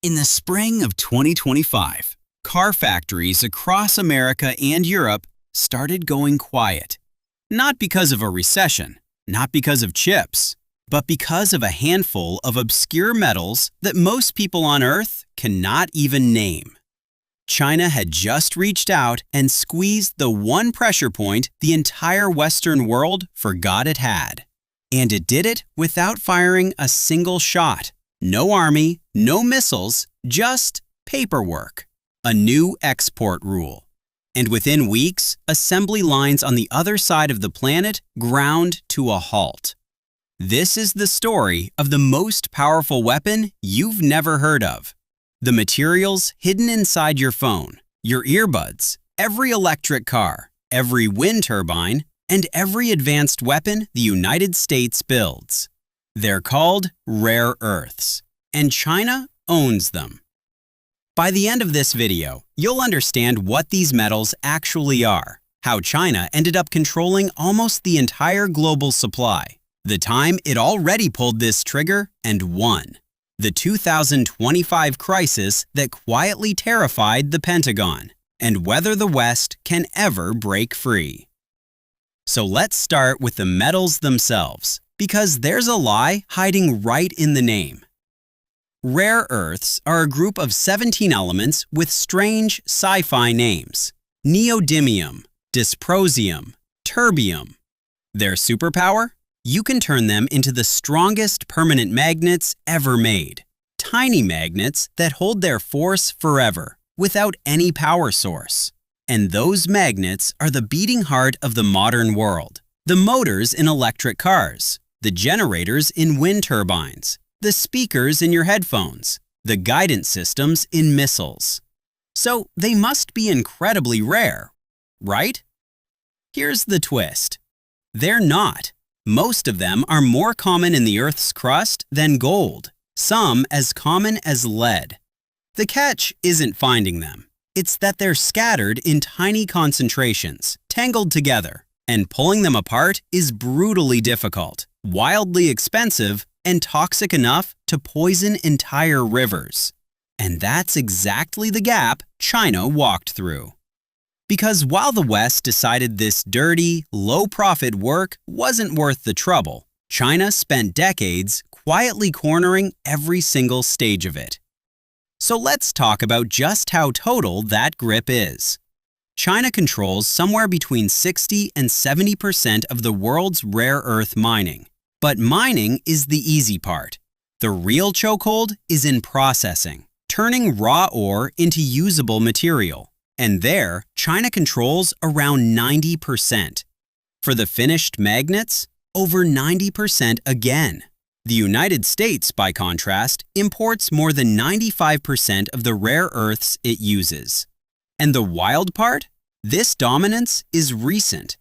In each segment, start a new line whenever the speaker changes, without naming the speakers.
In the spring of 2025, car factories across America and Europe started going quiet. Not because of a recession, not because of chips, but because of a handful of obscure metals that most people on Earth cannot even name. China had just reached out and squeezed the one pressure point the entire Western world forgot it had. And it did it without firing a single shot. No army, no missiles, just paperwork. A new export rule. And within weeks, assembly lines on the other side of the planet ground to a halt. This is the story of the most powerful weapon you've never heard of. The materials hidden inside your phone, your earbuds, every electric car, every wind turbine, and every advanced weapon the United States builds. They're called rare earths, and China owns them. By the end of this video, you'll understand what these metals actually are, how China ended up controlling almost the entire global supply, the time it already pulled this trigger and won, the 2025 crisis that quietly terrified the Pentagon, and whether the West can ever break free. So let's start with the metals themselves, because there's a lie hiding right in the name. Rare earths are a group of 17 elements with strange sci-fi names: neodymium, dysprosium, terbium. Their superpower? You can turn them into the strongest permanent magnets ever made. Tiny magnets that hold their force forever, without any power source. And those magnets are the beating heart of the modern world. The motors in electric cars, the generators in wind turbines, the speakers in your headphones, the guidance systems in missiles. So they must be incredibly rare, right? Here's the twist. They're not. Most of them are more common in the Earth's crust than gold, some as common as lead. The catch isn't finding them. It's that they're scattered in tiny concentrations, tangled together, and pulling them apart is brutally difficult, wildly expensive, and toxic enough to poison entire rivers. And that's exactly the gap China walked through. Because while the West decided this dirty, low-profit work wasn't worth the trouble, China spent decades quietly cornering every single stage of it. So let's talk about just how total that grip is. China controls somewhere between 60 and 70% of the world's rare earth mining. But mining is the easy part. The real chokehold is in processing, turning raw ore into usable material. And there, China controls around 90%. For the finished magnets, over 90% again. The United States, by contrast, imports more than 95% of the rare earths it uses. And the wild part? This dominance is recent.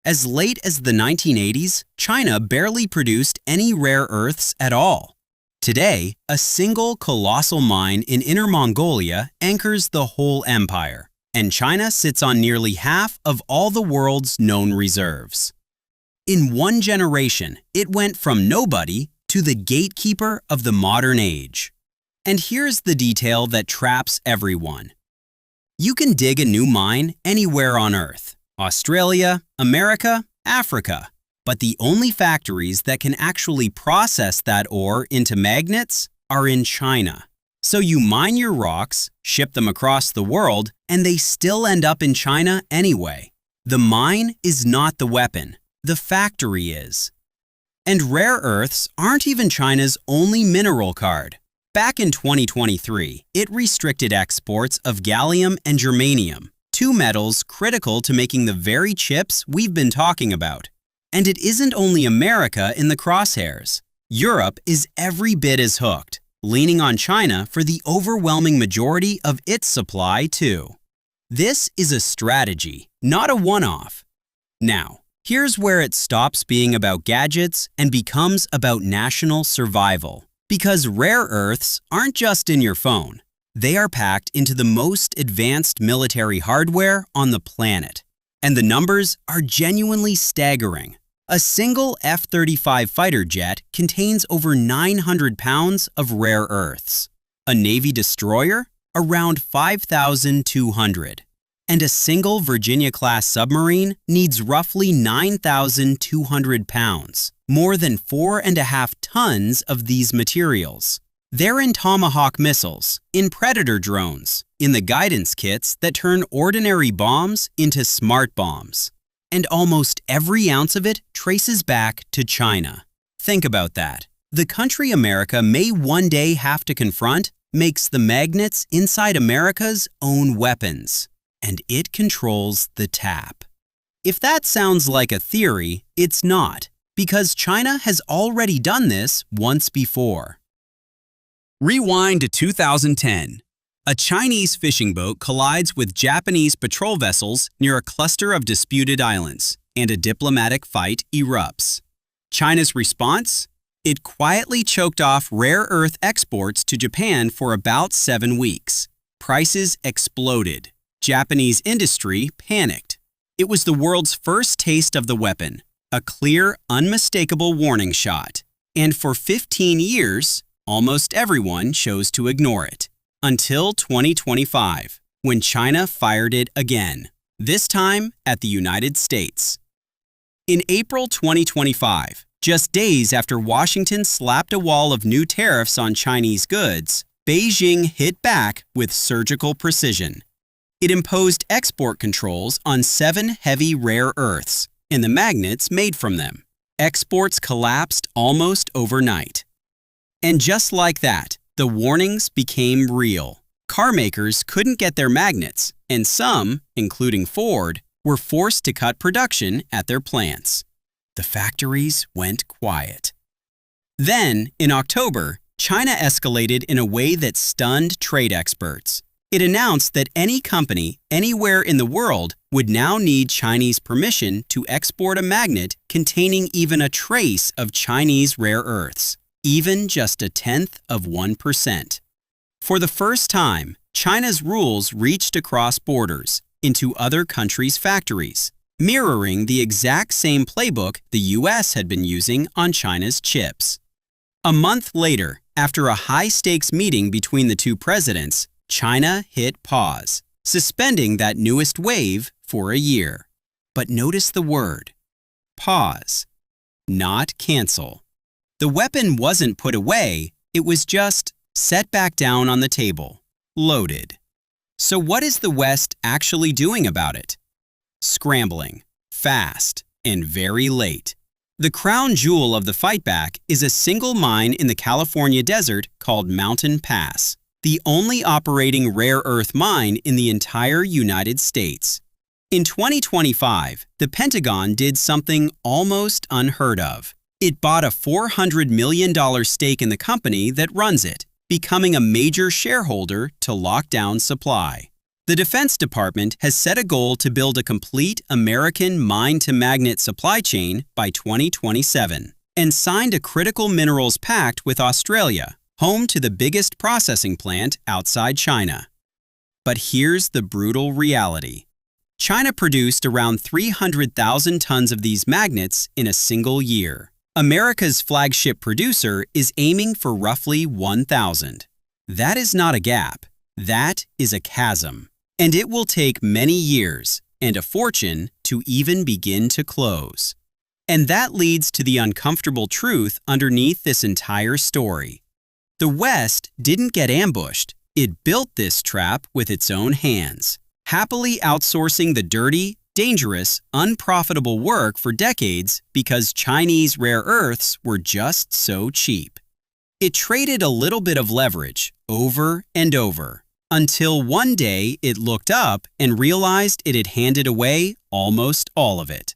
As late as the 1980s, China barely produced any rare earths at all. Today, a single colossal mine in Inner Mongolia anchors the whole empire, and China sits on nearly half of all the world's known reserves. In one generation, it went from nobody to the gatekeeper of the modern age. And here's the detail that traps everyone. You can dig a new mine anywhere on Earth: Australia, America, Africa. But the only factories that can actually process that ore into magnets are in China. So you mine your rocks, ship them across the world, and they still end up in China anyway. The mine is not the weapon. The factory is. And rare earths aren't even China's only mineral card. Back in 2023, it restricted exports of gallium and germanium, two metals critical to making the very chips we've been talking about. And it isn't only America in the crosshairs. Europe is every bit as hooked, leaning on China for the overwhelming majority of its supply too. This is a strategy, not a one-off. Now, here's where it stops being about gadgets and becomes about national survival. Because rare earths aren't just in your phone. They are packed into the most advanced military hardware on the planet. And the numbers are genuinely staggering. A single F-35 fighter jet contains over 900 pounds of rare earths. A Navy destroyer? Around 5,200. And a single Virginia-class submarine needs roughly 9,200 pounds, more than 4.5 tons of these materials. They're in Tomahawk missiles, in Predator drones, in the guidance kits that turn ordinary bombs into smart bombs. And almost every ounce of it traces back to China. Think about that. The country America may one day have to confront makes the magnets inside America's own weapons. And it controls the tap. If that sounds like a theory, it's not, because China has already done this once before. Rewind to 2010. A Chinese fishing boat collides with Japanese patrol vessels near a cluster of disputed islands, and a diplomatic fight erupts. China's response? It quietly choked off rare earth exports to Japan for about 7 weeks. Prices exploded. Japanese industry panicked. It was the world's first taste of the weapon, a clear, unmistakable warning shot. And for 15 years, almost everyone chose to ignore it. Until 2025, when China fired it again, this time at the United States. In April 2025, just days after Washington slapped a wall of new tariffs on Chinese goods, Beijing hit back with surgical precision. It imposed export controls on 7 heavy rare earths and the magnets made from them. Exports collapsed almost overnight. And just like that, the warnings became real. Car makers couldn't get their magnets, and some, including Ford, were forced to cut production at their plants. The factories went quiet. Then, in October, China escalated in a way that stunned trade experts. It announced that any company anywhere in the world would now need Chinese permission to export a magnet containing even a trace of Chinese rare earths, even just 0.1%. For the first time, China's rules reached across borders into other countries' factories, mirroring the exact same playbook the US had been using on China's chips. A month later, after a high-stakes meeting between the two presidents, China hit pause, suspending that newest wave for a year. But notice the word, pause, not cancel. The weapon wasn't put away, it was just set back down on the table, loaded. So what is the West actually doing about it? Scrambling, fast, and very late. The crown jewel of the fightback is a single mine in the California desert called Mountain Pass, the only operating rare earth mine in the entire United States. In 2025, the Pentagon did something almost unheard of. It bought a $400 million stake in the company that runs it, becoming a major shareholder to lock down supply. The Defense Department has set a goal to build a complete American mine-to-magnet supply chain by 2027 and signed a critical minerals pact with Australia, home to the biggest processing plant outside China. But here's the brutal reality. China produced around 300,000 tons of these magnets in a single year. America's flagship producer is aiming for roughly 1,000. That is not a gap. That is a chasm. And it will take many years and a fortune to even begin to close. And that leads to the uncomfortable truth underneath this entire story. The West didn't get ambushed. It built this trap with its own hands, happily outsourcing the dirty, dangerous, unprofitable work for decades because Chinese rare earths were just so cheap. It traded a little bit of leverage over and over until one day it looked up and realized it had handed away almost all of it.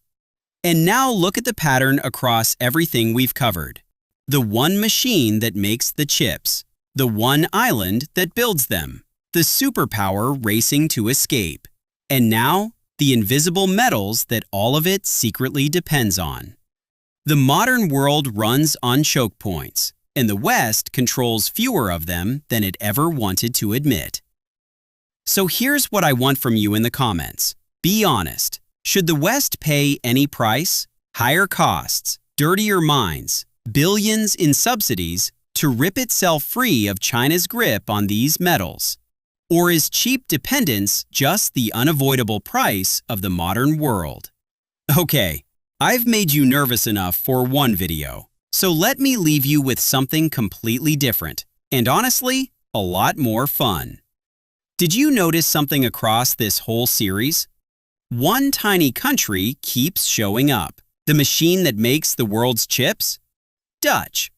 And now look at the pattern across everything we've covered. The one machine that makes the chips, the one island that builds them, the superpower racing to escape, and now the invisible metals that all of it secretly depends on. The modern world runs on choke points, and the West controls fewer of them than it ever wanted to admit. So here's what I want from you in the comments. Be honest. Should the West pay any price? Higher costs, dirtier mines, billions in subsidies to rip itself free of China's grip on these metals? Or is cheap dependence just the unavoidable price of the modern world? Okay, I've made you nervous enough for one video, so let me leave you with something completely different, and honestly, a lot more fun. Did you notice something across this whole series? One tiny country keeps showing up. The machine that makes the world's chips? Dutch.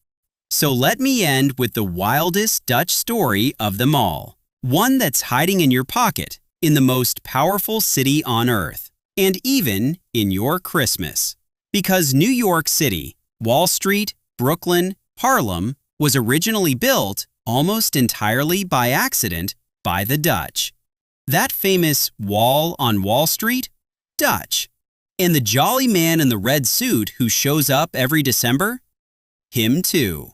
So let me end with the wildest Dutch story of them all. One that's hiding in your pocket, in the most powerful city on earth, and even in your Christmas. Because New York City, Wall Street, Brooklyn, Harlem was originally built almost entirely by accident by the Dutch. That famous wall on Wall Street? Dutch. And the jolly man in the red suit who shows up every December? Him too.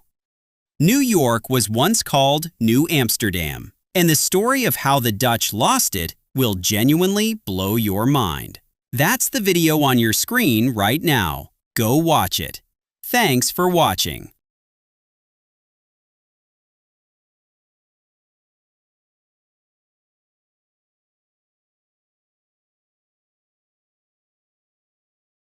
New York was once called New Amsterdam, and the story of how the Dutch lost it will genuinely blow your mind. That's the video on your screen right now. Go watch it. Thanks for watching.